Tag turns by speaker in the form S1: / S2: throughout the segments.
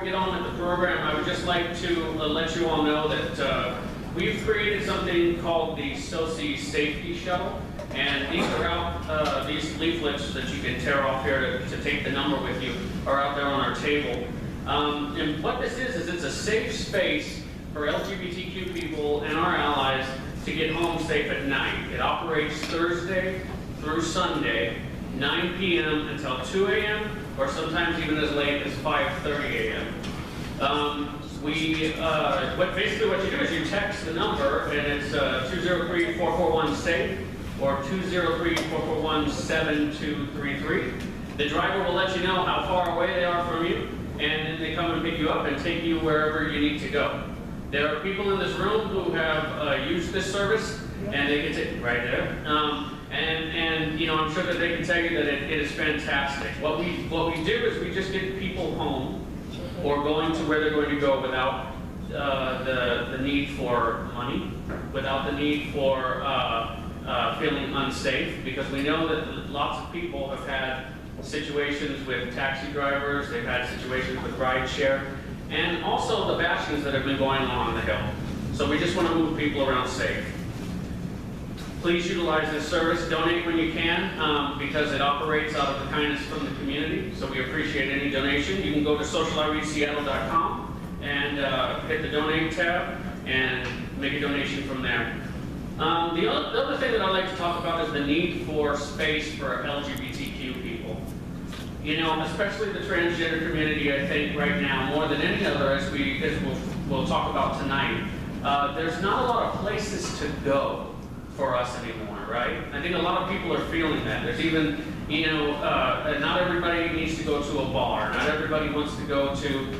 S1: we get on with the program, I would just like to let you all know that we've created something called the SoSea Safety Shuttle. And these are out, these leaflets that you can tear off here to take the number with you are out there on our table. And what this is it's a safe space for LGBTQ people and our allies to get home safe at night. It operates Thursday through Sunday, 9 p.m. until 2 a.m. or sometimes even as late as 5:30 a.m. Basically what you do is you text the number, and it's 203-441-SAFE or 203-441-7233. The driver will let you know how far away they are from you, and then they come and pick you up and take you wherever you need to go. There are people in this room who have used this service, and they can take right there. And you know, I'm sure that they can tell you that it is fantastic. What we do is we just get people home or going to where they're going to go without the need for money, without the need for feeling unsafe, because we know that lots of people have had situations with taxi drivers, they've had situations with rideshare, and also the bashings that have been going on the Hill. So we just want to move people around safe. Please utilize this service. Donate when you can, because it operates out of the kindness from the community. So we appreciate any donation. You can go to socialireseattle.com and hit the donate tab and make a donation from there. The other thing that I'd like to talk about is the need for space for LGBTQ people. You know, especially the transgender community, I think right now, more than any other, as we'll talk about tonight, there's not a lot of places to go for us anymore, right? I think a lot of people are feeling that. There's even, you know, not everybody needs to go to a bar. Not everybody wants to go to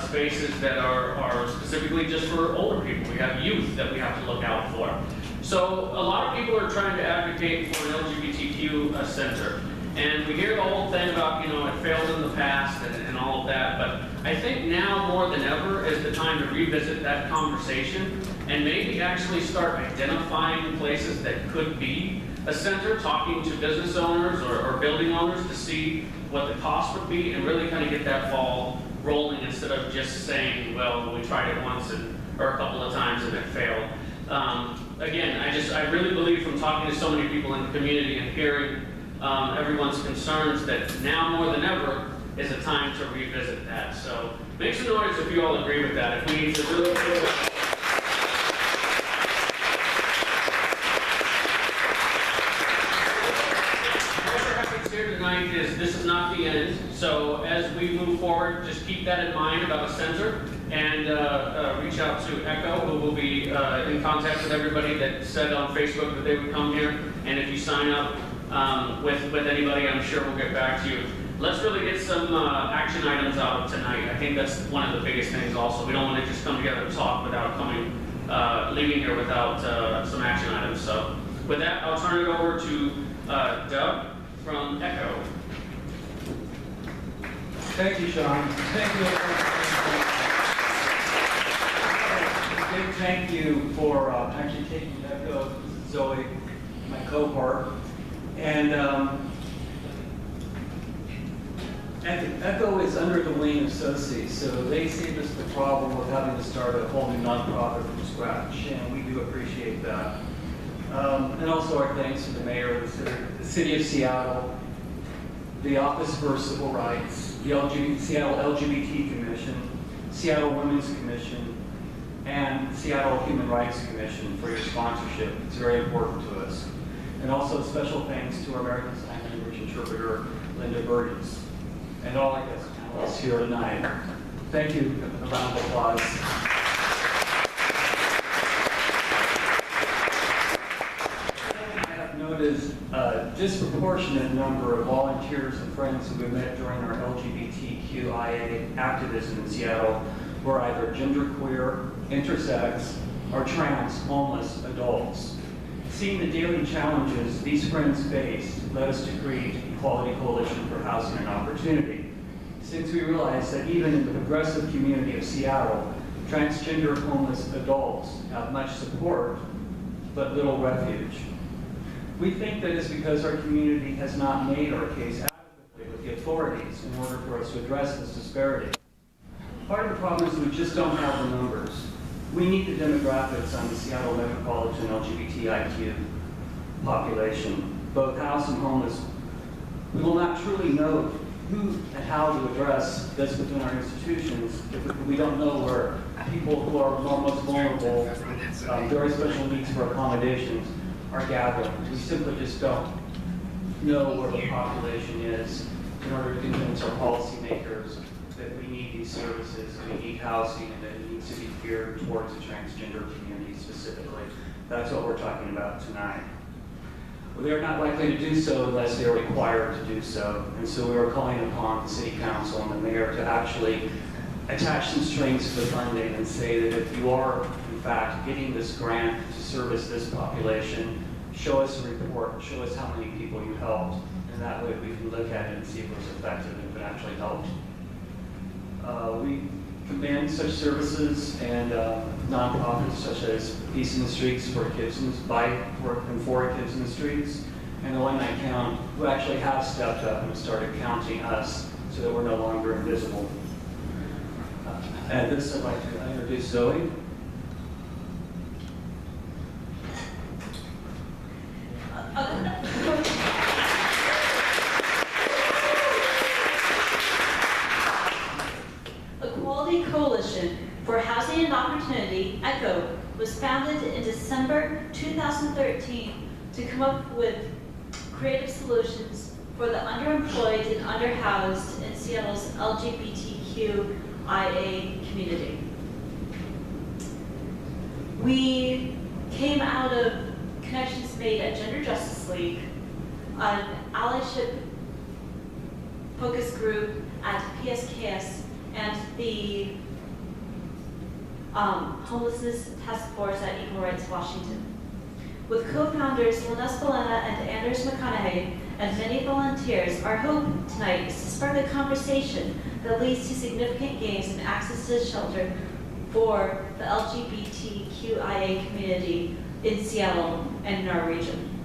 S1: spaces that are specifically just for older people. We have youth that we have to look out for. So a lot of people are trying to advocate for an LGBTQ center. And we hear the whole thing about, you know, it failed in the past and all of that, but I think now more than ever is the time to revisit that conversation and maybe actually start identifying places that could be a center, talking to business owners or building owners to see what the cost would be and really kind of get that ball rolling instead of just saying, well, we tried it once or a couple of times and it failed. Again, I really believe from talking to so many people in the community and hearing everyone's concerns that now more than ever is a time to revisit that. So make some noise if you all agree with that. If we need to really whatever happens here tonight this is not the end. So as we move forward, just keep that in mind about a center and reach out to Echo, who will be in contact with everybody that said on Facebook that they would come here. And if you sign up with anybody, I'm sure we'll get back to you. Let's really get some action items out of tonight. I think that's one of the biggest things also. We don't want to just come together and talk without leaving here without some action items. So with that, I'll turn it over to Doug from Echo.
S2: Thank you, Shaun. Thank you. A big thank you for actually taking Echo, Zoe, my cohort. And Echo is under the wing of SoSea, so they saved us the problem of having to start a whole new nonprofit from scratch, and we do appreciate that. And also our thanks to the mayor of the city of Seattle, the Office for Civil Rights, the Seattle LGBT Commission, Seattle Women's Commission, and Seattle Human Rights Commission for your sponsorship. It's very important to us. And also special thanks to our American Sign Language interpreter, Linda Burgess, and all our guest panelists here tonight. Thank you. A round of applause. I have noticed a disproportionate number of volunteers and friends who we met during our LGBTQIA activism in Seattle were either genderqueer, intersex, or trans homeless adults. Seeing the daily challenges these friends faced led us to create Equality Coalition for Housing and Opportunity, since we realized that even in the progressive community of Seattle, transgender homeless adults have much support, but little refuge. We think that is because our community has not made our case adequately with the authorities in order for us to address this disparity. Part of the problem is we just don't have the numbers. We need the demographics on the Seattle metropolitan LGBTIQ population, both house and homeless. We will not truly know who and how to address this within our institutions if we don't know where people who are most vulnerable, very special needs for accommodations, are gathering. We simply just don't know where the population is in order to convince our policymakers that we need these services, we need housing, and that it needs to be geared towards the transgender community specifically. That's what we're talking about tonight. They are not likely to do so unless they are required to do so. And so we are calling upon the city council and the mayor to actually attach some strings to the funding and say that if you are, in fact, getting this grant to service this population, show us a report, show us how many people you helped, and that way we can look at it and see if it was effective and if it actually helped. We commend such services and nonprofits such as Peace in the Streets for Kids and for Kids in the Streets, and the one I count, who actually have stepped up and started counting us so that we're no longer invisible. At this, I'd like to introduce Zoe.
S3: Equality Coalition for Housing and Opportunity, ECHO, was founded in December 2013 to come up with creative solutions for the underemployed and underhoused in Seattle's LGBTQIA community. We came out of connections made at Gender Justice League, an allyship focus group at PSKS, and the Homelessness Task Force at Equal Rights Washington. With co-founders Linus Bellena and Anders McConaughey and many volunteers, our hope tonight is to spark a conversation that leads to significant gains in access to shelter for the LGBTQIA community in Seattle and in our region.